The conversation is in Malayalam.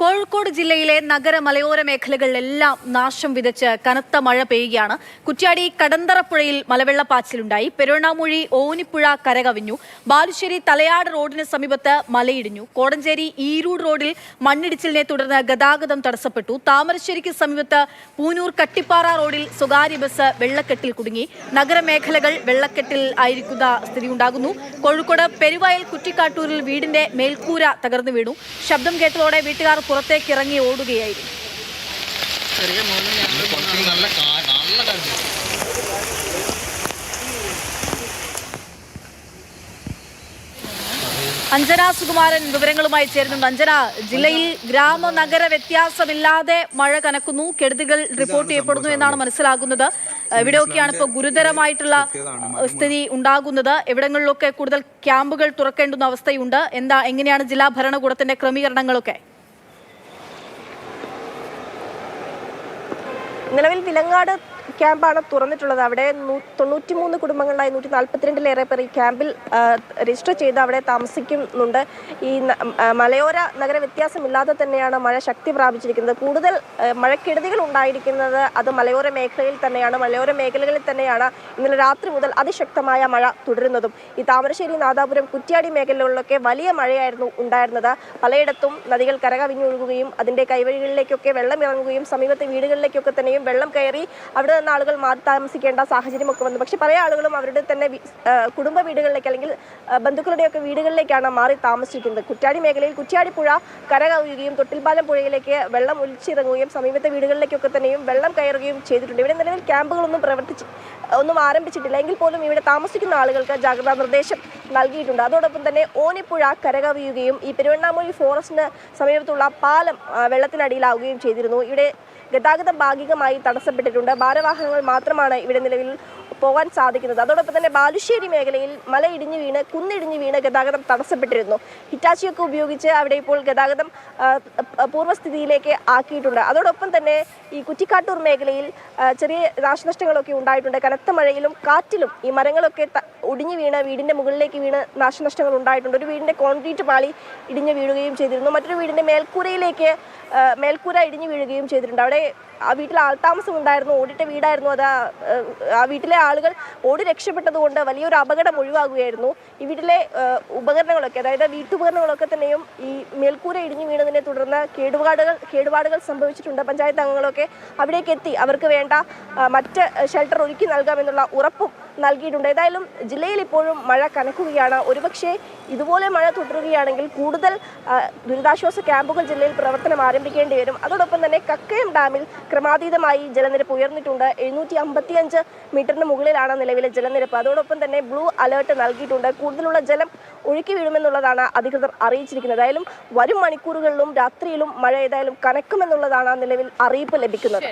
കോഴിക്കോട് ജില്ലയിലെ നഗര മലയോര മേഖലകളിലെല്ലാം നാശം വിതച്ച് കനത്ത മഴ പെയ്യുകയാണ്. കുറ്റ്യാടി കടന്തറപ്പുഴയിൽ മലവെള്ളപ്പാച്ചിലുണ്ടായി. പെരുവണ്ണാമൂഴി ഓനിപ്പുഴ കരകവിഞ്ഞു. ബാലുശ്ശേരി തലയാട് റോഡിന് സമീപത്ത് മലയിടിഞ്ഞു. കോടഞ്ചേരി ഈരൂട് റോഡിൽ മണ്ണിടിച്ചിലിനെ തുടർന്ന് ഗതാഗതം തടസ്സപ്പെട്ടു. താമരശ്ശേരിക്ക് സമീപത്ത് പൂനൂർ കട്ടിപ്പാറ റോഡിൽ സ്വകാര്യ ബസ് വെള്ളക്കെട്ടിൽ കുടുങ്ങി. നഗരമേഖലകൾ വെള്ളക്കെട്ടിൽ ആയിരിക്കുന്ന സ്ഥിതിയുണ്ടാകുന്നു. കോഴിക്കോട് പെരുവയൽ കുറ്റിക്കാട്ടൂരിൽ വീടിന്റെ മേൽക്കൂര തകർന്നു വീണു. ശബ്ദം കേട്ടതോടെ വീട്ടുകാർ പുറത്തേക്ക് ഇറങ്ങി ഓടുകയായിരുന്നു. അഞ്ജന സുകുമാരൻ വിവരങ്ങളുമായി ചേരുന്നുണ്ട്. അഞ്ജന, ജില്ലയിൽ ഗ്രാമ നഗര വ്യത്യാസമില്ലാതെ മഴ കനക്കുന്നു, കെടുതികൾ റിപ്പോർട്ട് ചെയ്യപ്പെടുന്നു എന്നാണ് മനസ്സിലാകുന്നത്. എവിടെയൊക്കെയാണ് ഇപ്പോൾ ഗുരുതരമായിട്ടുള്ള സ്ഥിതി ഉണ്ടാകുന്നത്? എവിടങ്ങളിലൊക്കെ കൂടുതൽ ക്യാമ്പുകൾ തുറക്കേണ്ടുന്ന അവസ്ഥയുണ്ട്? എങ്ങനെയാണ് ജില്ലാ ഭരണകൂടത്തിന്റെ ക്രമീകരണങ്ങളൊക്കെ? നിലവിൽ വിലങ്ങാട് ക്യാമ്പാണ് തുറന്നിട്ടുള്ളത്. അവിടെ 93 കുടുംബങ്ങളിലായി 142-ലേറെ പേർ ഈ ക്യാമ്പിൽ രജിസ്റ്റർ ചെയ്ത് അവിടെ താമസിക്കുന്നുണ്ട്. ഈ മലയോര നഗര വ്യത്യാസമില്ലാതെ തന്നെയാണ് മഴ ശക്തി പ്രാപിച്ചിരിക്കുന്നത്. കൂടുതൽ മഴക്കെടുതികൾ ഉണ്ടായിരിക്കുന്നത് അത് മലയോര മേഖലയിൽ തന്നെയാണ്. മലയോര മേഖലകളിൽ തന്നെയാണ് ഇന്നലെ രാത്രി മുതൽ അതിശക്തമായ മഴ തുടരുന്നതും. ഈ താമരശ്ശേരി, നാദാപുരം, കുറ്റ്യാടി മേഖലകളിലൊക്കെ വലിയ മഴയായിരുന്നു ഉണ്ടായിരുന്നത്. പലയിടത്തും നദികൾ കരകവിഞ്ഞൊഴുകുകയും അതിൻ്റെ കൈവഴികളിലേക്കൊക്കെ വെള്ളം ഇറങ്ങുകയും സമീപത്തെ വീടുകളിലേക്കൊക്കെ തന്നെയും വെള്ളം കയറി അവിടെ നിന്ന് ആളുകൾ മാറി താമസിക്കേണ്ട സാഹചര്യമൊക്കെ വന്നു. പക്ഷെ പല ആളുകളും അവരുടെ തന്നെ കുടുംബ വീടുകളിലേക്ക് അല്ലെങ്കിൽ ബന്ധുക്കളുടെയൊക്കെ വീടുകളിലേക്കാണ് മാറി താമസിക്കുന്നത്. കുറ്റ്യാടി മേഖലയിൽ കുറ്റ്യാടി പുഴ കരകവിയുകയും തൊട്ടിൽപ്പാലം പുഴയിലേക്ക് വെള്ളം ഒലിച്ചിറങ്ങുകയും സമീപത്തെ വീടുകളിലേക്കൊക്കെ തന്നെയും വെള്ളം കയറുകയും ചെയ്തിട്ടുണ്ട്. ഇവിടെ നിലവിൽ ക്യാമ്പുകളൊന്നും ആരംഭിച്ചിട്ടില്ല. എങ്കിൽ പോലും ഇവിടെ താമസിക്കുന്ന ആളുകൾക്ക് ജാഗ്രതാ നിർദ്ദേശം നൽകിയിട്ടുണ്ട്. അതോടൊപ്പം തന്നെ ഓനിപ്പുഴ കരകവിയുകയും ഈ പെരുവണ്ണാമൂഴി ഫോറസ്റ്റിന് സമീപത്തുള്ള പാലം വെള്ളത്തിനടിയിലാവുകയും ചെയ്തിരുന്നു. ഇവിടെ ഗതാഗതം ഭാഗികമായി തടസ്സപ്പെട്ടിട്ടുണ്ട്. ഭാരവാഹനങ്ങൾ മാത്രമാണ് ഇവിടെ നിലവിൽ പോകാൻ സാധിക്കുന്നത്. അതോടൊപ്പം തന്നെ ബാലുശ്ശേരി മേഖലയിൽ മലയിടിഞ്ഞു വീണ് കുന്നിടിഞ്ഞു വീണ് ഗതാഗതം തടസ്സപ്പെട്ടിരുന്നു. ഹിറ്റാച്ചിയൊക്കെ ഉപയോഗിച്ച് അവിടെ ഇപ്പോൾ ഗതാഗതം പൂർവ്വസ്ഥിതിയിലേക്ക് ആക്കിയിട്ടുണ്ട്. അതോടൊപ്പം തന്നെ ഈ കുറ്റിക്കാട്ടൂർ മേഖലയിൽ ചെറിയ നാശനഷ്ടങ്ങളൊക്കെ ഉണ്ടായിട്ടുണ്ട്. കനത്ത മഴയിലും കാറ്റിലും ഈ മരങ്ങളൊക്കെ ഒടിഞ്ഞു വീണ് വീടിൻ്റെ മുകളിലേക്ക് വീണ് നാശനഷ്ടങ്ങൾ ഉണ്ടായിട്ടുണ്ട്. ഒരു വീടിൻ്റെ കോൺക്രീറ്റ് പാളി ഇടിഞ്ഞു വീഴുകയും ചെയ്തിരുന്നു. മറ്റൊരു വീടിൻ്റെ മേൽക്കൂര ഇടിഞ്ഞു വീഴുകയും ചെയ്തിട്ടുണ്ട്. അവിടെ ആ വീട്ടിൽ ആൾതാമസം ഉണ്ടായിരുന്നു. ഓടിട്ട വീടായിരുന്നു അത്. ആ വീട്ടിലെ ആളുകൾ ഓടി രക്ഷപ്പെട്ടതുകൊണ്ട് വലിയൊരു അപകടം ഒഴിവാകുകയായിരുന്നു. ഈ വീട്ടിലെ ഉപകരണങ്ങളൊക്കെ, അതായത് വീട്ടുപകരണങ്ങളൊക്കെ തന്നെയും ഈ മേൽക്കൂര ഇടിഞ്ഞു വീണതിനെ തുടർന്ന് കേടുപാടുകൾ സംഭവിച്ചിട്ടുണ്ട്. പഞ്ചായത്ത് അംഗങ്ങളൊക്കെ അവിടേക്ക് എത്തി അവർക്ക് വേണ്ട മറ്റ് ഷെൽട്ടർ ഒരുക്കി നൽകാമെന്നുള്ള ഉറപ്പും നൽകിയിട്ടുണ്ട്. ഏതായാലും ജില്ലയിൽ ഇപ്പോഴും മഴ കനക്കുകയാണ്. ഒരുപക്ഷെ ഇതുപോലെ മഴ തുടരുകയാണെങ്കിൽ കൂടുതൽ ദുരിതാശ്വാസ ക്യാമ്പുകൾ ജില്ലയിൽ പ്രവർത്തനം ആരംഭിക്കേണ്ടി വരും. അതോടൊപ്പം തന്നെ കക്കയം ഡാമിൽ ക്രമാതീതമായി ജലനിരപ്പ് ഉയർന്നിട്ടുണ്ട്. 755 മീറ്ററിന് മുകളിലാണ് നിലവിലെ ജലനിരപ്പ്. അതോടൊപ്പം തന്നെ ബ്ലൂ അലേർട്ട് നൽകിയിട്ടുണ്ട്. കൂടുതലുള്ള ജലം ഒഴുക്കി വീഴുമെന്നുള്ളതാണ് അധികൃതർ അറിയിച്ചിരിക്കുന്നത്. ഏതായാലും വരും മണിക്കൂറുകളിലും രാത്രിയിലും മഴ ഏതായാലും കനക്കുമെന്നുള്ളതാണ് നിലവിൽ അറിയിപ്പ് ലഭിക്കുന്നത്.